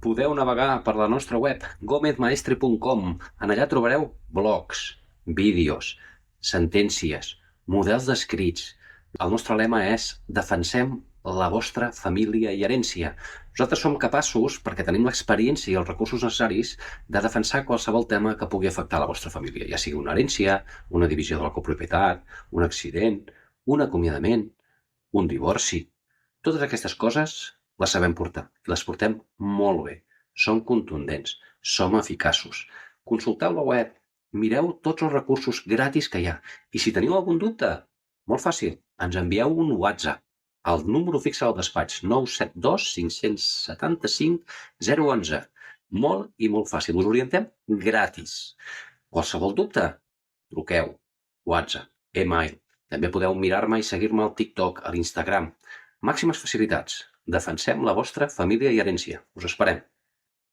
podeu navegar per la nostra web gomezmaestre.com. En allà trobareu blogs, vídeos, sentències, models d'escrits. El nostre lema és defensem la vostra família i herència. Nosaltres som capaços, perquè tenim l'experiència i els recursos necessaris, de defensar qualsevol tema que pugui afectar la vostra família, ja sigui una herència, una divisió de la copropietat, un accident, un acomiadament, un divorci. Totes aquestes coses les sabem portar i les portem molt bé. Som contundents, som eficaços. Consulteu la web, mireu tots els recursos gratis que hi ha. I si teniu algun dubte, molt fàcil, ens envieu un WhatsApp. El número fixe al despatx, 972 575 011. Molt i molt fàcil. Us orientem gratis. Qualsevol dubte, truqueu, WhatsApp, email. També podeu mirar-me i seguir-me al TikTok, a l'Instagram. Màximes facilitats. Defensem la vostra família i herència. Us esperem.